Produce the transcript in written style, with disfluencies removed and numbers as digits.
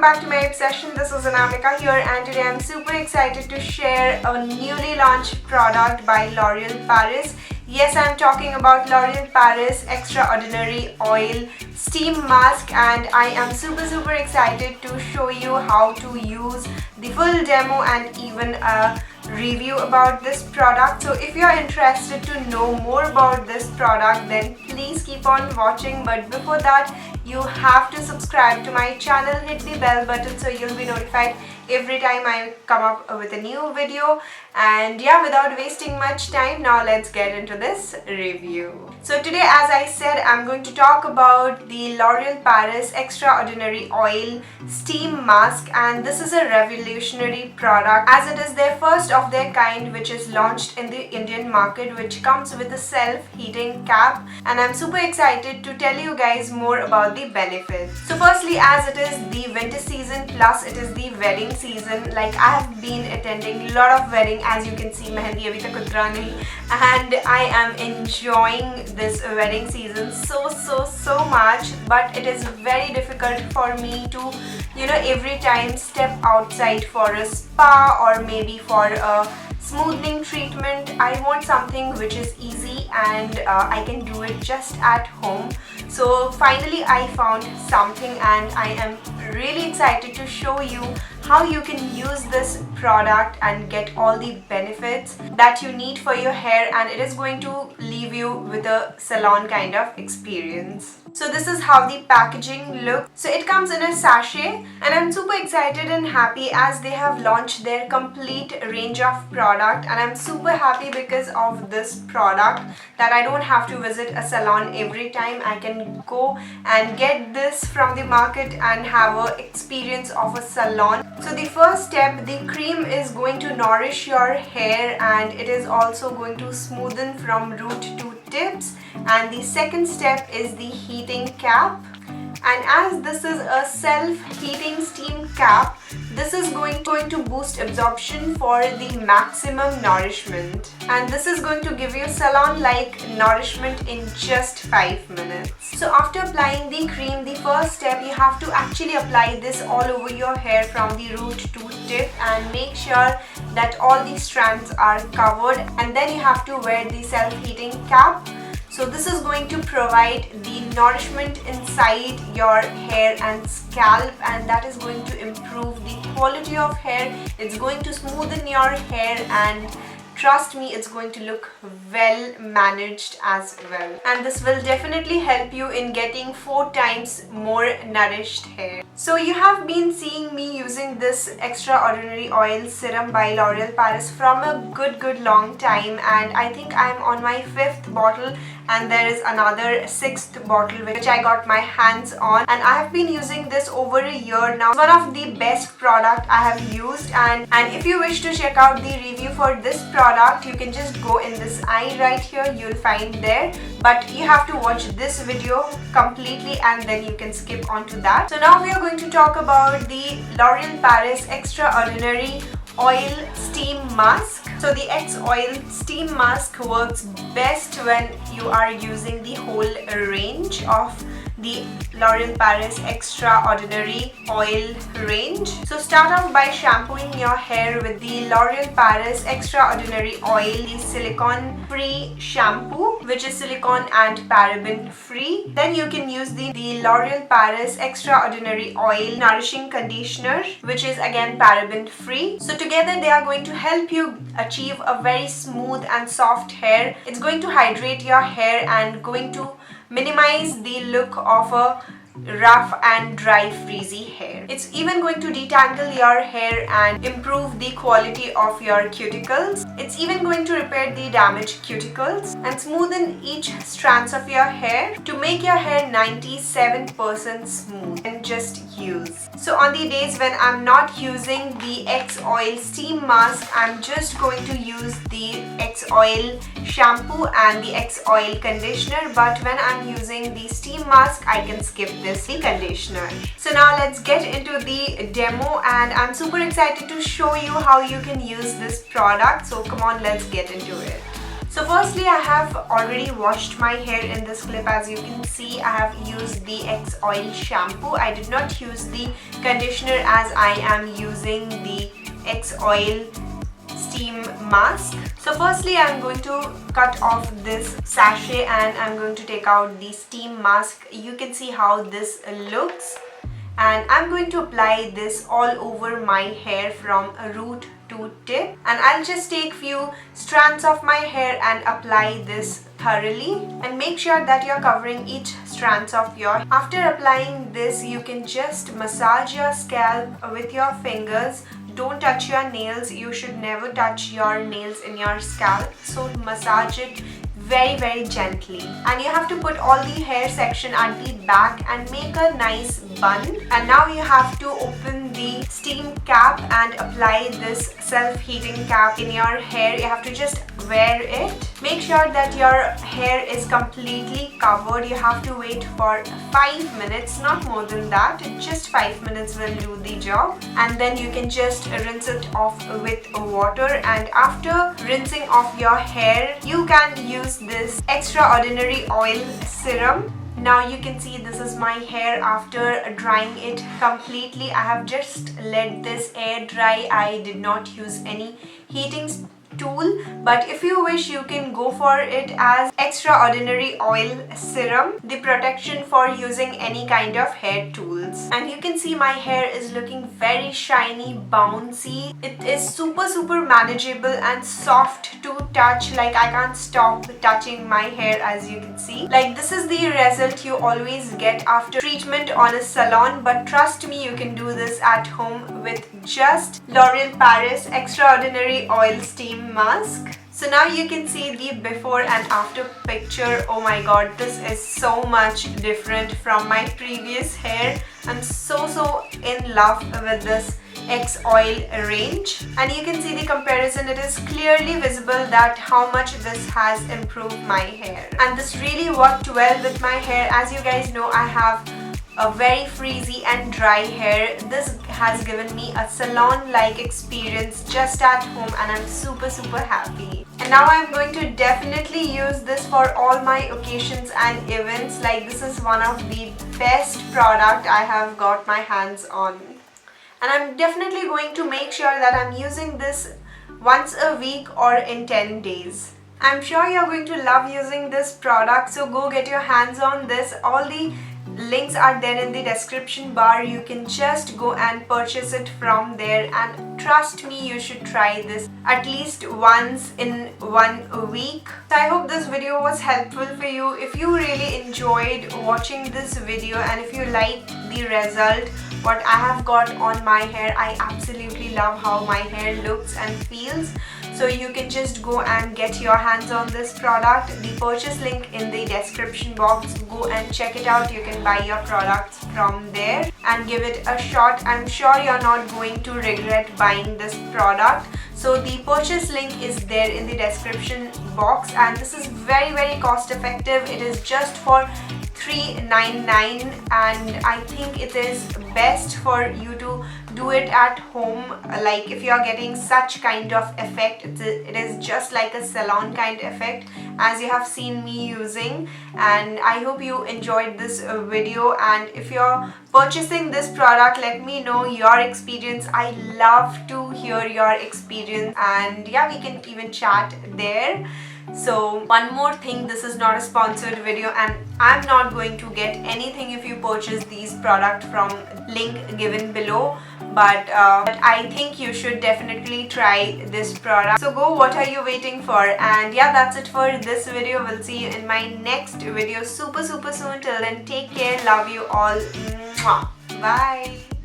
back to my obsession. This is Anamika here, and today I'm super excited to share a newly launched product by L'Oreal Paris. Yes, I'm talking about L'Oreal Paris Extraordinary Oil Steam Mask, and I am super excited to show you how to use the full demo and even a review about this product. So if you're interested to know more about this product, then please keep on watching. But before that, you have to subscribe to my channel, hit the bell button so you'll be notified every time I come up with a new video. And yeah, without wasting much time, now let's get into this review. So today, as I said, I'm going to talk about the L'Oreal Paris Extraordinary Oil Steam Mask, and this is a revolutionary product as it is their first of their kind which is launched in the Indian market, which comes with a self-heating cap, and I'm super excited to tell you guys more about the benefits. So firstly, as it is the winter season plus it is the wedding season, like I have been attending a lot of weddings. As you can see, mehendi abhi tak uttra nahi, and I am enjoying this wedding season so much. But it is very difficult for me to, every time step outside for a spa or maybe for a smoothing treatment. I want something which is easy and I can do it just at home. So finally I found something, and I am really excited to show you how you can use this product and get all the benefits that you need for your hair, and it is going to leave you with a salon kind of experience. So this is how the packaging looks. So it comes in a sachet, and I'm super excited and happy as they have launched their complete range of product, and I'm super happy because of this product that I don't have to visit a salon every time. I can go and get this from the market and have an experience of a salon. So the first step, the cream is going to nourish your hair, and it is also going to smoothen from root to tips. And the second step is the heating cap, and as this is a self-heating steam cap, this is going to boost absorption for the maximum nourishment, and this is going to give you salon-like nourishment in just 5 minutes. So after applying the cream, the first step, you have to actually apply this all over your hair from the root to tip, and make sure that all the strands are covered, and then you have to wear the self-heating cap. So this is going to provide the nourishment inside your hair and scalp, and that is going to improve the quality of hair. It's going to smoothen your hair, and trust me, it's going to look well managed as well. And this will definitely help you in getting 4 times more nourished hair. So you have been seeing me using this Extraordinary Oil Serum by L'Oreal Paris from a good long time, and I think I'm on my 5th bottle, and there is another 6th bottle which I got my hands on, and I have been using this over a year now. It's one of the best product I have used, and if you wish to check out the review for this product, you can just go in this eye right here, you'll find there, but you have to watch this video completely and then you can skip on to that. So now we are going to talk about the L'Oreal Paris Extraordinary Oil Steam Mask. So the X Oil Steam Mask works best when you are using the whole range of the L'Oreal Paris Extraordinary Oil range. So start off by shampooing your hair with the L'Oreal Paris Extraordinary Oil, the silicone free shampoo, which is silicone and paraben free. Then you can use the L'Oreal Paris Extraordinary Oil Nourishing Conditioner, which is again paraben free. So together they are going to help you achieve a very smooth and soft hair. It's going to hydrate your hair and going to minimize the look of a rough and dry frizzy hair. It's even going to detangle your hair and improve the quality of your cuticles. It's even going to repair the damaged cuticles and smoothen each strands of your hair to make your hair 97% smooth and just use. So on the days when I'm not using the X Oil Steam Mask, I'm just going to use the X Oil shampoo and the X Oil conditioner, but when I'm using the steam mask, I can skip this conditioner. So now let's get into the demo, and I'm super excited to show you how you can use this product. So come on, let's get into it. So So firstly, I have already washed my hair in this clip. As you can see, I have used the X-Oil shampoo. I did not use the conditioner as I am using the X-Oil steam mask. So firstly, I'm going to cut off this sachet and I'm going to take out the steam mask. You can see how this looks, and I'm going to apply this all over my hair from root to tip, and I'll just take few strands of my hair and apply this thoroughly, and make sure that you're covering each strands of your hair. After applying this, you can just massage your scalp with your fingers. Don't touch your nails. You should never touch your nails in your scalp, so massage it very gently. And you have to put all the hair section at the back and make a nice bun. And now you have to open the steam cap and apply this self-heating cap in your hair. You have to just wear it. Make sure that your hair is completely covered. You have to wait for 5 minutes, not more than that. Just 5 minutes will do the job, and then you can just rinse it off with water. And after rinsing off your hair, you can use this extraordinary oil serum. Now you can see this is my hair after drying it completely. I have just let this air dry. I did not use any heating tool, but if you wish, you can go for it as extraordinary oil serum, the protection for using any kind of hair tools. And you can see my hair is looking very shiny, bouncy. It is super manageable and soft to touch. Like, I can't stop touching my hair, as you can see. Like, this is the result you always get after treatment on a salon, but trust me, you can do this at home with just L'Oreal Paris Extraordinary Oil Steam Mask. So now you can see the before and after picture. Oh my god, this is so much different from my previous hair. I'm so in love with this X-Oil range, and you can see the comparison. It is clearly visible that how much this has improved my hair, and this really worked well with my hair. As you guys know, I have a very frizzy and dry hair. This has given me a salon-like experience just at home, and I'm super happy. And now I'm going to definitely use this for all my occasions and events. Like, this is one of the best product I have got my hands on, and I'm definitely going to make sure that I'm using this once a week or in 10 days. I'm sure you're going to love using this product, so go get your hands on this. All the links are there in the description bar. You can just go and purchase it from there, and trust me, you should try this at least once in 1 week. So I hope this video was helpful for you. If you really enjoyed watching this video and if you liked the result what I have got on my hair, I absolutely love how my hair looks and feels. So you can just go and get your hands on this product. The purchase link in the description box. Go and check it out. You can buy your products from there and give it a shot. I'm sure you're not going to regret buying this product. So the purchase link is there in the description box, and this is very cost effective. It is just for $3.99, and I think it is best for you to do it at home. Like, if you are getting such kind of effect, it is just like a salon kind of effect, as you have seen me using. And I hope you enjoyed this video, and if you're purchasing this product, let me know your experience. I love to hear your experience, and yeah, we can even chat there. So one more thing, this is not a sponsored video, and I'm not going to get anything if you purchase these products from link given below, but I think you should definitely try this product. So go, what are you waiting for? And yeah, that's it for this video. We'll see you in my next video super soon. Till then, take care, love you all. Mwah. Bye.